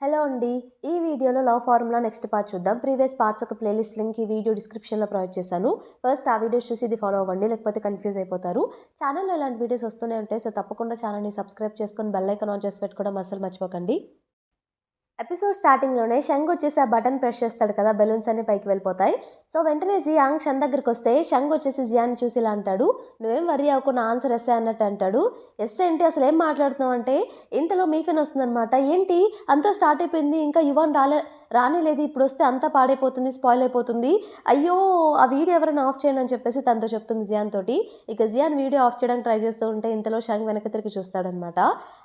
Hello అండి. ఈ వీడియోలో లవ్ ఫార్ములా నెక్స్ట్ పార్ట్ చూద్దాం. ప్రీవియస్ పార్ట్స్ ఒక ప్లేలిస్ట్ లింక్ ఈ వీడియో డిస్క్రిప్షన్‌లో ప్రొవైడ్ చేశాను. ఫస్ట్ ఆ వీడియోస్ చూసి ఇది ఫాలో అవ్వండి. లేకపోతే కన్‌ఫ్యూజ్ అయిపోతారు. ఛానెల్‌లో ఇలాంటి వీడియోస్ వస్తూనే ఉంటాయి. సో, తప్పకుండా ఛానెల్‌ని సబ్స్క్రైబ్ చేసుకొని బెల్ ఐకాన్ ఆన్ చేసి పెట్టుకోవడం అస్సలు మర్చిపోకండి. ఎపిసోడ్ స్టార్టింగ్‌లోనే షంగ్ వచ్చేసి ఆ బటన్ ప్రెస్ చేస్తాడు కదా! బెలూన్స్ అన్నీ పైకి వెళ్ళిపోతాయి. సో, వెంటనే జియాంగ్ షన్ దగ్గరికొస్తే షంగ్ వచ్చేసి జియాన్‌ని చూసి ఇలా అంటాడు, "నువ్వేం వర్రీ అవ్వకు, నా ఆన్సర్ ఎస్సే" అన్నట్టు అంటాడు. ఎస్ ఏంటి అసలేం మాట్లాడుతున్నావు అంటే, ఇంతలో మీఫెన్ వస్తుందనమాట. ఏంటి అంతా స్టార్ట్ అయిపోయింది, ఇంకా యువాన్ రానేలేదు, ఇప్పుడొస్తే అంతా పాడైపోతుంది, స్పాయిల్ అయిపోతుంది. అయ్యో! ఆ వీడియో ఎవరైనా ఆఫ్ చేయండి అని చెప్పేసి తనతో చెప్తుంది జియాన్ తోటి. ఇక జియాన్ వీడియో ఆఫ్ చేయడానికి ట్రై చేస్తూ ఉంటే ఇంతలో షంగ్ వెనక్కి తిరిగి చూస్తాడనమాట.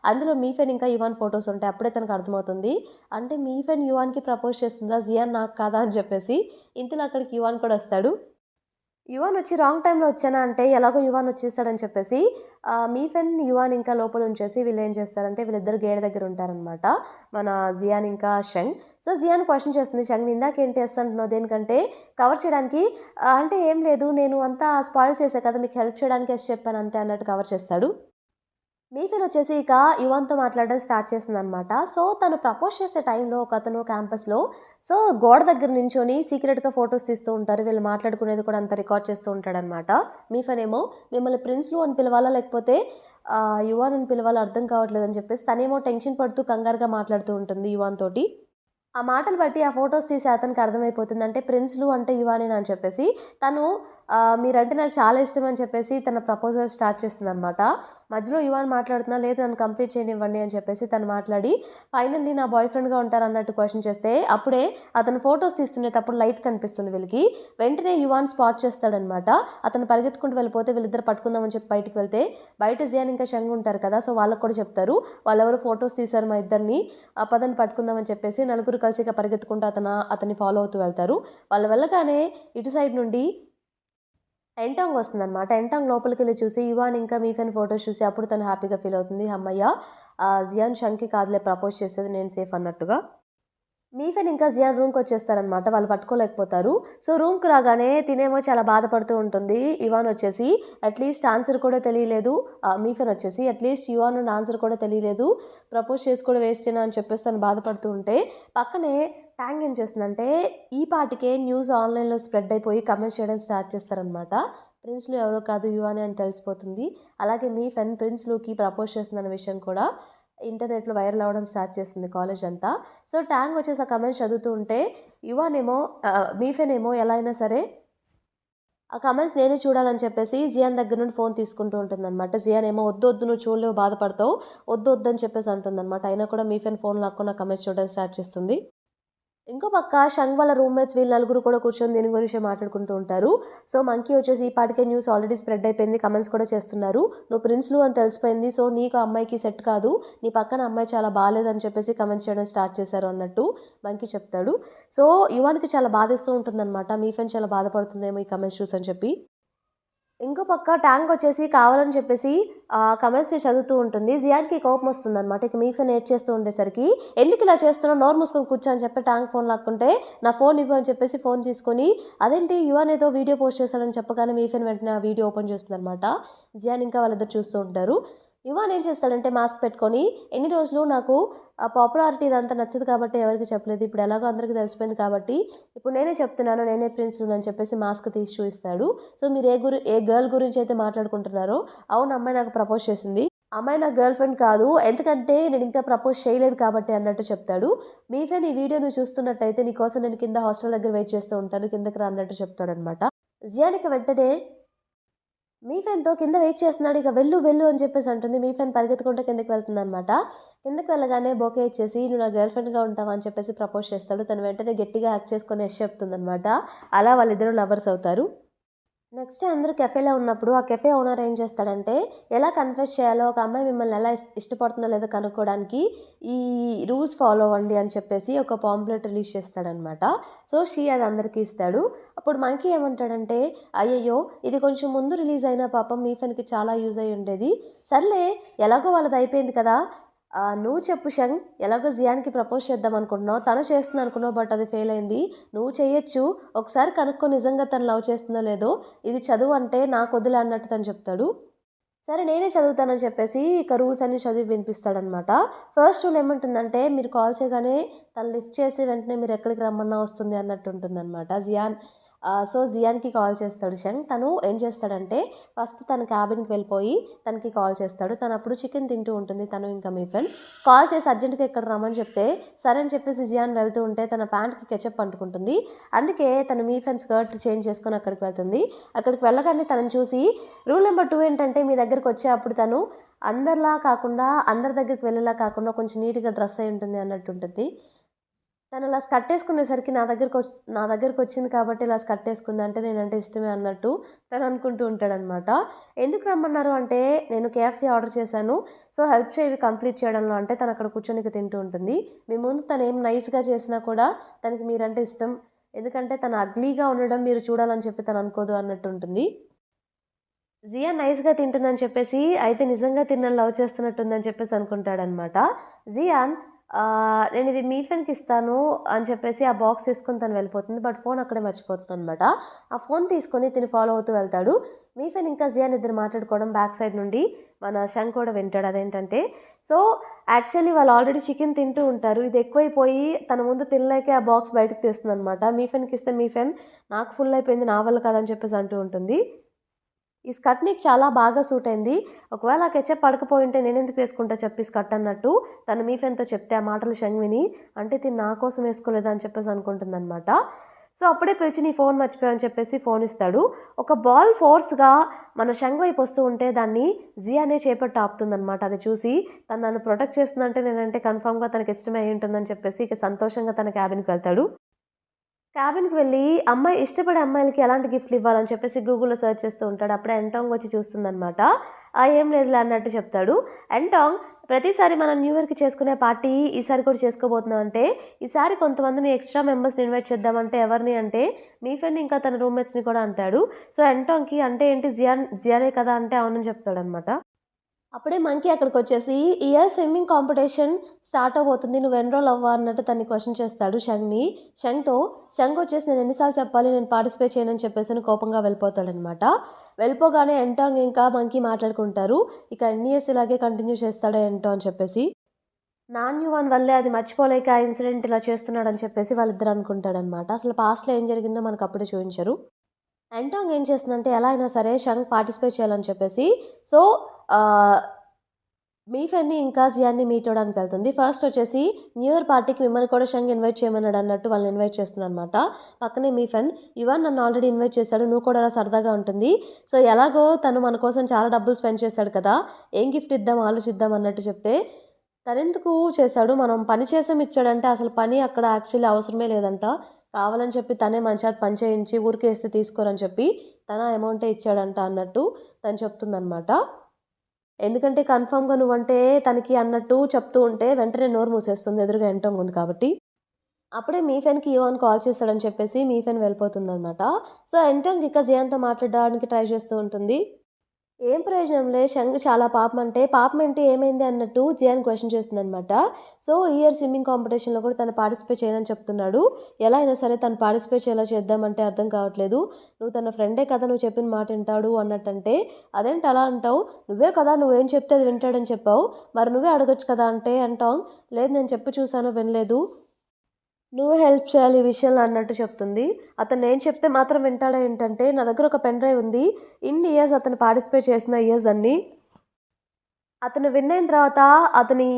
అందులో మీఫెన్ ఇంకా యువాన్ ఫోటోస్ ఉంటాయి. అప్పుడే తనకు అర్థమవుతుంది. అంటే మీఫెన్ యువాన్‌కి ప్రపోజ్ చేస్తుందా? జియాన్ నాకు కాదా అని చెప్పేసి. ఇంతలో అక్కడికి యువాన్ కూడా వస్తాడు. యువాన్ వచ్చి రాంగ్ టైమ్‌లో వచ్చానా అంటే ఎలాగో యువాన్ వచ్చేసాడని చెప్పేసి మీఫెన్, యువాన్ ఇంకా లోపల ఉంచేసి వీళ్ళేం చేస్తారంటే వీళ్ళిద్దరు గేట్ దగ్గర ఉంటారనమాట. మన జియాన్ ఇంకా షంగ్. సో, జియాన్ క్వెషన్ చేస్తుంది షంగ్‌ని, ఇందాకేంటి ఎస్ అంటున్నావు దేనికంటే కవర్ చేయడానికి అంటే ఏం లేదు, నేను అంతా స్పాయిల్ చేశా కదా! మీకు హెల్ప్ చేయడానికి ఎస్ చెప్పాను అంతే అన్నట్టు కవర్ చేస్తాడు. మీఫెన్ వచ్చేసి ఇక యువాన్‌తో మాట్లాడడం స్టార్ట్ చేసిందనమాట. సో, తను ప్రపోజ్ చేసే టైంలో ఒకతను క్యాంపస్‌లో గోడ దగ్గర నించొని సీక్రెట్‌గా ఫోటోస్ తీస్తూ ఉంటారు. వీళ్ళు మాట్లాడుకునేది కూడా అంతా రికార్డ్ చేస్తూ ఉంటాడనమాట. మీఫెన్ ఏమో మిమ్మల్ని ప్రిన్స్‌లు అని పిలవాలా లేకపోతే యువాన్ అని పిలవాలా అర్థం కావట్లేదని చెప్పేసి తనేమో టెన్షన్ పడుతూ కంగారుగా మాట్లాడుతూ ఉంటుంది యువాన్ తోటి. ఆ మాటలు బట్టి ఆ ఫోటోస్ తీసే అతనికి అర్థమైపోతుంది. అంటే ప్రిన్స్‌లు అంటే యువానేనా అని చెప్పేసి. తను మీరంటే నాకు చాలా ఇష్టం అని చెప్పేసి తన ప్రపోజల్ స్టార్ట్ చేస్తుందనమాట. మధ్యలో యువాన్ మాట్లాడుతున్నా, లేదు నన్ను కంప్లీట్ చేయనివ్వండి అని చెప్పేసి తను మాట్లాడి, ఫైనల్లీ నా బాయ్ ఫ్రెండ్‌గా ఉంటారన్నట్టు క్వెషన్ చేస్తే, అప్పుడే అతను ఫోటోస్ తీస్తునేటప్పుడు లైట్ కనిపిస్తుంది వీళ్ళకి. వెంటనే యువాన్ స్పాట్ చేస్తాడనమాట. అతను పరిగెత్తుకుంటూ వెళ్ళిపోతే వీళ్ళిద్దరు పట్టుకుందామని చెప్పి బయటికి వెళ్తే, బయట జియాన్ ఇంకా షంగ్ ఉంటారు కదా! సో, వాళ్ళకి కూడా చెప్తారు. వాళ్ళెవరో ఫోటోస్ తీశారు మా ఇద్దరిని, పదండి పట్టుకుందామని చెప్పేసి నలుగురు కలిసి ఇక పరిగెత్తుకుంటూ అతన్ని ఫాలో అవుతూ వెళ్తారు. వాళ్ళు వెళ్ళగానే ఇటు సైడ్ నుండి ఎంటాంగ్ వస్తుందనమాట. ఎంటాంగ్ లోపలికెళ్ళి చూసి యువాన్ ఇంకా మీఫెన్ ఫోటోస్ చూసి అప్పుడు తను హ్యాపీగా ఫీల్ అవుతుంది. హమ్మయ్య! జియాన్ షంగ్‌కి కాదులే ప్రపోజ్ చేసేది, నేను సేఫ్ అన్నట్టుగా. మీఫెన్ ఇంకా జియాన్ రూమ్‌కొచ్చేస్తారనమాట. వాళ్ళు పట్టుకోలేకపోతారు. సో, రూమ్‌కి రాగానే తినేమో చాలా బాధపడుతూ ఉంటుంది. ఇవాన్ వచ్చేసి అట్‌లీస్ట్ ఆన్సర్ కూడా తెలియలేదు. మీఫెన్ వచ్చేసి అట్‌లీస్ట్ యువాన్ నుండి ఆన్సర్ కూడా తెలియలేదు. ప్రపోజ్ చేసి కూడా వేస్టేనా అని చెప్పేసి తను బాధపడుతూ ఉంటే, పక్కనే టాంగ్ ఏం చేస్తుందంటే, ఈ పాటికే న్యూస్ ఆన్‌లైన్‌లో స్ప్రెడ్ అయిపోయి కమెంట్స్ చేయడం స్టార్ట్ చేస్తారనమాట. ప్రిన్స్‌లు ఎవరో కాదు యువానే అని తెలిసిపోతుంది. అలాగే మీఫెన్ ప్రిన్స్‌లుకి ప్రపోజ్ చేస్తుందన్న విషయం కూడా ఇంటర్నెట్‌లో వైరల్ అవ్వడం స్టార్ట్ చేస్తుంది కాలేజ్ అంతా. సో, టాంగ్ వచ్చేసి ఆ కమెంట్స్ చదువుతూ ఉంటే, యువానేమో మీఫెన్ ఏమో ఎలా అయినా సరే ఆ కమెంట్స్ నేనే చూడాలని చెప్పేసి జియాన్ దగ్గర నుండి ఫోన్ తీసుకుంటూ ఉంటుందనమాట. జియాన్ ఏమో "వద్దు, వద్దు నువ్వు చూడలేవు బాధపడతావు. వద్దు, వద్దు" అని చెప్పేసి అంటుందనమాట. అయినా కూడా మీఫెన్ ఫోన్ లాక్కొని ఆ కమెంట్స్ చూడడం స్టార్ట్ చేస్తుంది. ఇంకో పక్క షంగ్ వాళ్ళ రూమ్‌మేట్స్ వీళ్ళు నలుగురు కూడా కూర్చొని దీని గురించే మాట్లాడుకుంటూ ఉంటారు. సో, మంకీ వచ్చేసి ఈ పాటికే న్యూస్ ఆల్రెడీ స్ప్రెడ్ అయిపోయింది. కమెంట్స్ కూడా చేస్తున్నారు. నువ్వు ప్రిన్స్‌లు అని తెలిసిపోయింది. సో, నీకు ఆ అమ్మాయికి సెట్ కాదు. నీ పక్కన అమ్మాయి చాలా బాలేదని చెప్పేసి కమెంట్స్ చేయడం స్టార్ట్ చేశారు అన్నట్టు మంకీ చెప్తాడు. సో, యువాన్‌కి చాలా బాధేస్తూ ఉంటుందన్నమాట. మీ ఫ్రెండ్ చాలా బాధపడుతుందేమో ఈ కమెంట్స్ చూసని చెప్పి. ఇంకో పక్క టాంగ్ వచ్చేసి కావాలని చెప్పేసి కమెంట్స్‌ని చదువుతూ ఉంటుంది. జియాన్‌కి కోపమొస్తుందనమాట. ఇక మీఫెన్ ఏడ్చేస్తూ ఉండేసరికి, "ఎందుకిలా చేస్తున్నావు? నోరు మూసుకొని కూర్చో" అని చెప్పి టాంగ్ ఫోన్ లాక్కుంటే, "నా ఫోన్ ఇవ్వు" అని చెప్పేసి ఫోన్ తీసుకొని, అదేంటి యువాన్ ఏదో వీడియో పోస్ట్ చేశాడని చెప్పగానే మీఫెన్ వెంటనే ఆ వీడియో ఓపెన్ చేస్తుందనమాట. జియాన్ ఇంకా వాళ్ళిద్దరు చూస్తూ ఉంటారు. యువాన్ ఏం చేస్తాడంటే మాస్క్ పెట్టుకొని, "ఎన్ని రోజులు నాకు పాపులారిటీ ఇదంతా నచ్చదు కాబట్టి ఎవరికీ చెప్పలేదు. ఇప్పుడు ఎలాగో అందరికీ తెలిసిపోయింది కాబట్టి, ఇప్పుడు నేనే చెప్తున్నాను. నేనే ప్రిన్స్‌ని" అని చెప్పేసి మాస్క్ తీసి చూయిస్తాడు. సో, మీరు ఏ గర్ల్ గురించి అయితే మాట్లాడుకుంటున్నారో, అవును అమ్మాయి నాకు ప్రపోజ్ చేసింది. అమ్మాయి నా గర్ల్ ఫ్రెండ్ కాదు. ఎందుకంటే నేనింకా ప్రపోజ్ చేయలేదు కాబట్టి అన్నట్టు చెప్తాడు. మీఫెన్ ఈ వీడియో నువ్వు చూస్తున్నట్టయితే నీకోసం నేను కింద హాస్టల్ దగ్గర వెయిట్ చేస్తూ ఉంటాను. కిందకి రా అన్నట్టు చెప్తాడనమాట. జియాన్ వెంటనే మీఫెన్‌తో కింద వెయిట్ చేస్తున్నాడు. ఇక వెళ్ళు, వెళ్ళు అని చెప్పేసి అంటుంది. మీఫెన్ పరిగెత్తుకుంటూ కిందకి వెళ్తుందనమాట. కిందకి వెళ్ళగానే బొకే ఇచ్చేసి "నువ్వు నా గర్ల్ ఫ్రెండ్‌గా ఉంటావా?" అని చెప్పేసి ప్రపోజ్ చేస్తాడు. తను వెంటనే గట్టిగా హగ్ చేసుకొని యెస్ చెప్తుందనమాట. అలా వాళ్ళిద్దరూ లవర్స్ అవుతారు. నెక్స్ట్ డే అందరూ కెఫేలో ఉన్నప్పుడు ఆ కెఫే ఓనర్ ఏం చేస్తాడంటే, ఎలా కన్ఫెస్ చేయాలో, ఒక అమ్మాయి మిమ్మల్ని ఎలా ఇష్టపడుతుందో లేదో కనుక్కోవడానికి ఈ రూల్స్ ఫాలో అవ్వండి అని చెప్పేసి ఒక పాంప్లెట్ రిలీజ్ చేస్తాడనమాట. సో, అది అందరికీ ఇస్తాడు. అప్పుడు మంకీ ఏమంటాడంటే, అయ్యయ్యో! ఇది కొంచెం ముందు రిలీజ్ అయినా పాపం మీఫెన్‌కి చాలా యూజ్ అయ్యి ఉండేది. సర్లే ఎలాగో వాళ్ళది అయిపోయింది కదా! నువ్వు చెప్పు షంగ్, ఎలాగో జియాన్‌కి ప్రపోజ్ చేద్దాం అనుకుంటున్నావు. తను చేస్తుంది అనుకున్నావు, బట్ అది ఫెయిల్ అయింది. నువ్వు చెయ్యొచ్చు. ఒకసారి కనుక్కో నిజంగా తను లవ్ చేస్తుందో లేదో. ఇది చదువు అంటే నాకొద్దులే అన్నట్టు తను చెప్తాడు. సరే నేనే చదువుతానని చెప్పేసి ఇక రూల్స్ అన్నీ చదివి వినిపిస్తాడనమాట. ఫస్ట్ రూల్ ఏముంటుందంటే మీరు కాల్ చేయగానే తను లిఫ్ట్ చేసి వెంటనే మీరు ఎక్కడికి రమ్మన్నా వస్తుంది అన్నట్టు ఉంటుందనమాట. సో జియాన్‌కి కాల్ చేస్తాడు షంగ్. తను ఏం చేస్తాడంటే ఫస్ట్ తన క్యాబిన్‌కి వెళ్ళిపోయి తనకి కాల్ చేస్తాడు. తనప్పుడు చికెన్ తింటూ ఉంటుంది తను ఇంకా మీఫెన్. కాల్ చేసి అర్జెంట్‌గా ఇక్కడ రమ్మని చెప్తే సరే అని చెప్పేసి జియాన్ వెళ్తూ ఉంటే తన ప్యాంట్‌కి కెచప్ అంటుకుంటుంది. అందుకే తను మీఫెన్ స్కర్ట్ చేంజ్ చేసుకొని అక్కడికి వెళ్తుంది. అక్కడికి వెళ్ళగానే తనని చూసి రూల్ నెంబర్ 2 ఏంటంటే మీ దగ్గరికి అప్పుడు తను అందరిలా కాకుండా అందరి దగ్గరికి వెళ్ళేలా కాకుండా కొంచెం నీట్‌గా డ్రెస్ అయ్యి ఉంటుంది అన్నట్టు ఉంటుంది. తను ఇలా స్కర్ట్ ఏసుకునేసరికి నా దగ్గరకొచ్చింది కాబట్టి ఇలా స్కర్ట్ ఏసుకుంది అంటే నేనంటే ఇష్టమే అన్నట్టు తను అనుకుంటూ ఉంటాడనమాట. ఎందుకు రమ్మన్నారు అంటే నేను కేఎఫ్‌సీ ఆర్డర్ చేశాను. సో హెల్ప్ చేయి ఇవి కంప్లీట్ చేయడంలో అంటే తను అక్కడ కూర్చొని ఇక తింటూ ఉంటుంది. మీ ముందు తను ఏం నైస్‌గా చేసినా కూడా తనకి మీరంటే ఇష్టం. ఎందుకంటే తను అగ్లీగా ఉండడం మీరు చూడాలని చెప్పి తను అనుకోదు అన్నట్టు ఉంటుంది. జియాన్ నైస్‌గా తింటుందని చెప్పేసి అయితే నిజంగా తినని లవ్ చేస్తున్నట్టుందని చెప్పేసి అనుకుంటాడనమాట. జియాన్ నేనిది మీఫెన్‌కి ఇస్తాను అని చెప్పేసి ఆ బాక్స్ తీసుకొని తను వెళ్ళిపోతుంది. బట్ ఫోన్ అక్కడే మర్చిపోతుందనమాట. ఆ ఫోన్ తీసుకొని తిను ఫాలో అవుతూ వెళ్తాడు. మీఫెన్ ఇంకా జియాన్ ఇద్దరు మాట్లాడుకోవడం బ్యాక్ సైడ్ నుండి మన షంగ్ కూడా వింటాడు. అదేంటంటే సో యాక్చువల్లీ వాళ్ళు ఆల్రెడీ చికెన్ తింటూ ఉంటారు. ఇది ఎక్కువైపోయి తన ముందు తినలేకే ఆ బాక్స్ బయటకి తీస్తుందనమాట. మీఫెన్‌కి ఇస్తే మీఫెన్ నాకు ఫుల్ అయిపోయింది నా వల్ల కాదని చెప్పేసి అంటూ ఉంటుంది. ఈ స్కర్ట్ నీకు చాలా బాగా సూట్ అయింది. ఒకవేళ ఆ కెచప్ పడకపోయుంటే నేనెందుకు వేసుకుంటా చెప్పు ఈ స్కర్ట్ అన్నట్టు తను మీఫెన్‌తో చెప్తే ఆ మాటలు షంగ్ విని అంటే తిను నా కోసం వేసుకోలేదా అని చెప్పేసి అనుకుంటుందనమాట. సో అప్పుడే పిలిచి నీ ఫోన్ మర్చిపోయావు అని చెప్పేసి ఫోన్ ఇస్తాడు. ఒక బాల్ ఫోర్స్‌గా మన షంగ్ వైపు వస్తూ ఉంటే దాన్ని జియానే చేపట్టి ఆపుతుందనమాట. అది చూసి తను నన్ను ప్రొటెక్ట్ చేస్తుందంటే నేనంటే కన్ఫర్మ్‌గా తనకి ఇష్టమే అయ్యి ఉంటుందని చెప్పేసి ఇక సంతోషంగా తన క్యాబిన్‌కి వెళ్తాడు. క్యాబిన్‌కి వెళ్ళి ఇష్టపడే అమ్మాయిలకి ఎలాంటి గిఫ్ట్‌లు ఇవ్వాలని చెప్పేసి గూగుల్‌లో సెర్చ్ చేస్తూ ఉంటాడు. అప్పుడే ఎంటాంగ్ వచ్చి చూస్తుందనమాట. ఏం లేదులే అన్నట్టు చెప్తాడు. ఎంటాంగ్ ప్రతిసారి మనం న్యూ ఇయర్‌కి చేసుకునే పార్టీ ఈసారి కూడా చేసుకోబోతున్నాం అంటే, ఈసారి కొంతమందిని ఎక్స్‌ట్రా మెంబర్స్‌ని ఇన్వైట్ చేద్దామంటే ఎవరిని అంటే, మీ ఫ్రెండ్ ఇంకా తన రూమ్‌మేట్స్‌ని కూడా అంటాడు. సో ఎంటాంగ్‌కి అంటే ఏంటి జియానే కదా అంటే అవునని చెప్తాడనమాట. అప్పుడే మంకీ అక్కడికొచ్చేసి, "ఈ ఇయర్ స్విమ్మింగ్ కాంపిటీషన్ స్టార్ట్ అవ్వబోతుంది. నువ్వు ఎన్రోల్ అవ్వా?" అన్నట్టు తనని క్వెషన్ చేస్తాడు షంగ్‌ని. షంగ్ వచ్చేసి నేను ఎన్ని సార్లు చెప్పాలి నేను పార్టిసిపేట్ చేయనని చెప్పేసని కోపంగా వెళ్ళిపోతాడనమాట. వెళ్ళిపోగానే ఎంటాంగ్ ఇంకా మంకీ మాట్లాడుకుంటారు. ఇక ఎన్ని ఇయర్స్ ఇలాగే కంటిన్యూ చేస్తాడా ఏంటో అని చెప్పేసి. నాన్యువాన్ వల్లే అది మర్చిపోలేక ఆ ఇన్సిడెంట్ ఇలా చేస్తున్నాడని చెప్పేసి వాళ్ళిద్దరు అనుకుంటాడనమాట. అసలు పాస్ట్‌లో ఏం జరిగిందో మనకప్పుడే చూయించరు. ఎంటాంగ్ ఏం చేస్తుందంటే ఎలా అయినా సరే షంగ్ పార్టిసిపేట్ చేయాలని చెప్పేసి సో ఆహ్, మీఫెన్ని ఇంకా జియాన్‌ని మీట్ అవ్వడానికి వెళ్తుంది. ఫస్ట్ వచ్చేసి న్యూ ఇయర్ పార్టీకి మిమ్మల్ని కూడా షంగ్ ఇన్వైట్ చేయమన్నాడు అన్నట్టు వాళ్ళని ఇన్వైట్ చేస్తుందనమాట. పక్కనే మీఫెన్ యువన్ నన్ను ఆల్రెడీ ఇన్వైట్ చేశాడు. నువ్వు కూడా రా సరదాగా ఉంటుంది. సో ఎలాగో తను మన కోసం చాలా డబ్బులు స్పెండ్ చేశాడు కదా! ఏం గిఫ్ట్ ఇద్దాం ఆలోచిద్దాం అన్నట్టు చెప్తే తనెందుకు చేశాడు? మనం పని చేసాం ఇచ్చాడంటే అసలు పని అక్కడ యాక్చువల్లీ అవసరమే లేదంట. కావాలని చెప్పి తనే మన చేత పని చేయించి ఊరికే ఇస్తే తీసుకోరని చెప్పి తన అమౌంటే ఇచ్చాడంట అన్నట్టు తను చెప్తుందనమాట. ఎందుకంటే కన్ఫర్మ్‌గా నువ్వంటే తనకి అన్నట్టు చెప్తూ ఉంటే వెంటనే నోరు మూసేస్తుంది. ఎదురుగా ఎంటోంగ్ ఉంది కాబట్టి. అప్పుడే మీఫెన్‌కి యువన్ కాల్ చేస్తాడని చెప్పేసి మీఫెన్ వెళ్ళిపోతుందనమాట. సో ఎంటోంగ్ ఇక జియాన్‌తో మాట్లాడడానికి ట్రై చేస్తూ ఉంటుంది. ఏం ప్రయోజనంలే షంగ్ చాలా పాపమేంటి ఏమైంది అన్నట్టు జియాన్ క్వెషన్ చేస్తుందనమాట. సో ఈ ఇయర్ స్విమ్మింగ్ కాంపిటీషన్‌లో కూడా తను పార్టిసిపేట్ చేయనని చెప్తున్నాడు. ఎలా అయినా సరే తను పార్టిసిపేట్ చేయాలా చేద్దామంటే అర్థం కావట్లేదు. నువ్వు తన ఫ్రెండే కదా నువ్వు చెప్పిన మాట వింటాడు అన్నట్టంటే, అదేంటి అలా అంటావు? నువ్వే కదా నువ్వేం చెప్తే అది వింటాడని చెప్పావు. మరి నువ్వే అడగొచ్చు కదా అంటే అంటాం. లేదు నేను చెప్పి చూసాను వినలేదు. నువ్వే హెల్ప్ చేయాలి ఈ విషయంలో అన్నట్టు చెప్తుంది. అతను నేను చెప్తే మాత్రం వింటాడా ఏంటంటే, నా దగ్గర ఒక పెన్ డ్రైవ్ ఉంది. ఇన్ని ఇయర్స్ అతను పార్టిసిపేట్ చేసిన ఇయర్స్ అన్నీ. అతను విన్ అయిన తర్వాత అతని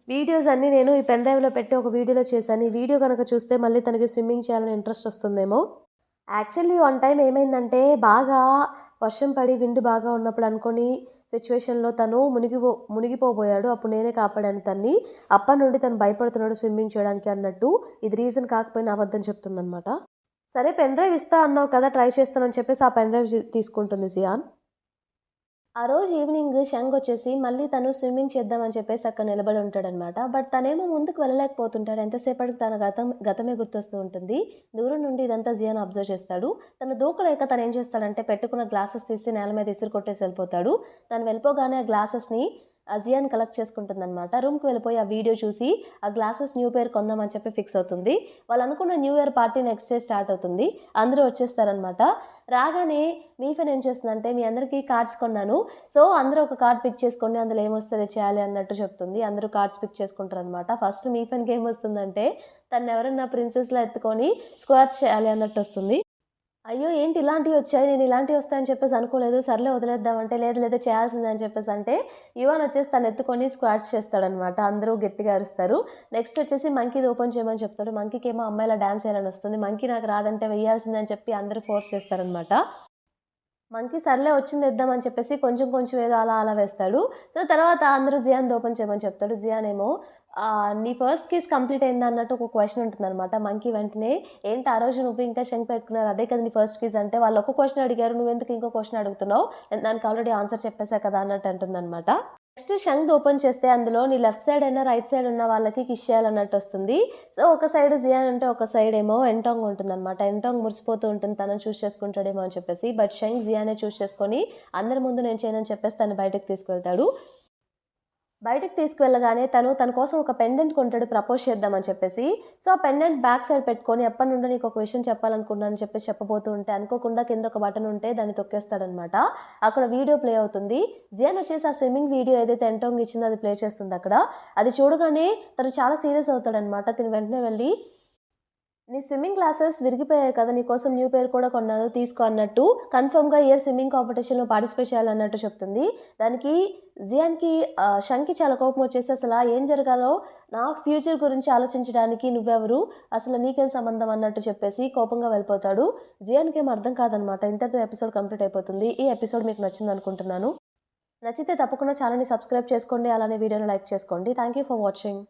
వీడియోస్ అన్నీ నేను ఈ పెన్ డ్రైవ్‌లో పెట్టి ఒక వీడియోలో చేశాను. ఈ వీడియో గనక చూస్తే మళ్ళీ తనకి స్విమ్మింగ్ చేయాలని ఇంట్రెస్ట్ వస్తుందేమో. యాక్చువల్లీ వన్ టైమ్ ఏమైందంటే, బాగా వర్షం పడి విండ్ బాగా ఉన్నప్పుడు అనుకోని సిచ్యువేషన్‌లో తను మునిగిపోబోయాడు. అప్పుడు నేనే కాపాడాను తన్ని. అప్పటి నుండి తను భయపడుతున్నాడు స్విమ్మింగ్ చేయడానికి అన్నట్టు. ఇది రీజన్ కాకపోయినా అబద్ధం చెప్తుందనమాట. సరే పెన్ డ్రైవ్ ఇస్తా అన్నావు కదా! ట్రై చేస్తానని చెప్పేసి ఆ పెన్ డ్రైవ్ తీసుకుంటుంది సియాన్. ఆ రోజు ఈవినింగ్ షంగ్ వచ్చేసి మళ్ళీ తను స్విమ్మింగ్ చేద్దామని చెప్పేసి అక్కడ నిలబడి ఉంటాడనమాట. బట్ తనేమో ముందుకు వెళ్ళలేకపోతుంటాడు. ఎంతసేపటికి తన గతమే గుర్తొస్తూ ఉంటుంది. దూరం నుండి ఇదంతా జియాన్ అబ్జర్వ్ చేస్తాడు. తను దూకలేక తను ఏం చేస్తాడంటే పెట్టుకున్న గ్లాసెస్ తీసి నేల మీద ఇసిరి కొట్టేసి వెళ్ళిపోతాడు. తను వెళ్ళిపోగానే ఆ గ్లాసెస్‌ని జియాన్ కలెక్ట్ చేసుకుంటుందనమాట. రూమ్‌కి వెళ్ళిపోయి ఆ వీడియో చూసి ఆ గ్లాసెస్ న్యూ పేర్ కొందాం అని చెప్పి ఫిక్స్ అవుతుంది. వాళ్ళు అనుకున్న new year party next day start అవుతుంది. అందరూ వచ్చేస్తారనమాట. రాగానే మీఫెన్ ఏం చేస్తుందంటే, మీ అందరికీ కార్డ్స్ కొన్నాను. సో, అందరూ ఒక కార్డ్ పిక్ చేసుకోండి. అందులో ఏమొస్తే చేయాలి అన్నట్టు చెప్తుంది. అందరూ కార్డ్స్ పిక్ చేసుకుంటారనమాట. ఫస్ట్ మీఫెన్‌కి ఏమొస్తుందంటే, తనెవరన్నా ప్రిన్సెస్‌లా ఎత్తుకొని స్క్వాట్స్ చేయాలి అన్నట్టొస్తుంది. అయ్యో! ఏంటి ఇలాంటివొచ్చాయి. నేను ఇలాంటివొస్తాయని చెప్పేసి అనుకోలేదు. సర్లే వదిలేద్దాం అంటే, లేదు లేదు చేయాల్సిందే అని చెప్పేసంటే, యువాన్ వచ్చేసి తనెత్తుకొని స్క్వాట్స్ చేస్తాడనమాట. అందరూ గట్టిగా అరుస్తారు. నెక్స్ట్ వచ్చేసి మంకీది ఓపెన్ చేయమని చెప్తాడు. మంకీకేమో అమ్మాయిలా డాన్స్ ఎయ్యాలని వస్తుంది. మంకీ నాకు రాదంటే వెయ్యాల్సిందే అని చెప్పి అందరూ ఫోర్స్ చేస్తారనమాట. మంకీ సర్లే వచ్చిందేద్దాం అని చెప్పేసి కొంచెం కొంచెం ఏదో అలా అలా వేస్తాడు. సో, తర్వాత అందరూ జియాన్‌ది ఓపెన్ చేయమని చెప్తాడు. జియాన్ ఏమో నీ ఫస్ట్ కిస్ కంప్లీట్ అయిందా అన్నట్టు ఒక క్వెషన్ ఉంటుందనమాట. మంకీ వెంటనే ఏంటి ఆ రోజు నువ్వు ఇంకా శంఖ పెట్టుకున్నారు అదే కదా నీ ఫస్ట్ కిస్ అంటే వాళ్ళు ఒక క్వెషన్ అడిగారు. నువ్వెందుకు ఇంకో క్వెషన్ అడుగుతున్నావు? నేను దానికి ఆల్రెడీ ఆన్సర్ చెప్పేసా కదా అన్నట్టు అంటుందనమాట. నెక్స్ట్ శంఖ్ ఓపెన్ చేస్తే అందులో నీ లెఫ్ట్ సైడ్ అయినా రైట్ సైడ్ ఉన్న వాళ్ళకి కిస్ చేయాలన్నట్టు వస్తుంది. సో, ఒక సైడ్ జియాన్ ఉంటే ఒక సైడ్ ఏమో ఎంటాంగ్ ఉంటుందనమాట. ఎంటాంగ్ మురిసిపోతూ ఉంటుంది తనని చూస్ చేసుకుంటాడేమో అని చెప్పేసి. బట్ శంఖ్ జియానే చూస్ చేసుకొని అందరి ముందు నేను చేయనని చెప్పేసి తను బయటకి తీసుకెళ్తాడు. బయటికి తీసుకువెళ్ళగానే తన కోసం ఒక పెండెంట్ కొంటాడు ప్రపోజ్ చేద్దామని చెప్పేసి. సో, ఆ పెండెంట్ బ్యాక్ సైడ్ పెట్టుకొని ఎప్పటినుండో నీకొక విషయం చెప్పాలనుకున్నాను అని చెప్పేసి చెప్పబోతూ ఉంటే అనుకోకుండా కింద ఒక బటన్ ఉంటే దాన్ని తొక్కేస్తాడనమాట. అక్కడ వీడియో ప్లే అవుతుంది. జియాన్ వచ్చేసి ఆ స్విమ్మింగ్ వీడియో ఏదైతే ఎంటోంగ్ ఇచ్చిందో అది ప్లే చేస్తుందక్కడ. అది చూడగానే తను చాలా సీరియస్ అవుతాడనమాట. తిను వెంటనే వెళ్ళి నీ స్విమ్మింగ్ క్లాసెస్ విరిగిపోయాయి కదా! నీకోసం న్యూ పెయిర్ కూడా కొన్నాను తీసుకో అన్నట్టు కన్ఫర్మ్‌గా ఈ ఇయర్ స్విమ్మింగ్ కాంపిటీషన్‌లో పార్టిసిపేట్ చేయాలన్నట్టు చెప్తుంది. దానికి జియాన్‌కి షంకి చాలా కోపం వచ్చేసి అసల ఏం జరగాలో నా ఫ్యూచర్ గురించి ఆలోచించడానికి నువ్వెవరు? అసలు నీకేం సంబంధం అన్నట్టు చెప్పేసి కోపంగా వెళ్ళిపోతాడు. జియాన్‌కేం అర్థం కాదనమాట. ఇంతటితో ఎపిసోడ్ కంప్లీట్ అయిపోతుంది. ఈ ఎపిసోడ్ మీకు నచ్చిందనుకుంటున్నాను. నచ్చితే తప్పకుండా ఛానెల్‌ని సబ్స్క్రైబ్ చేసుకోండి. అలానే వీడియోని లైక్ చేసుకోండి. Thank you for watching.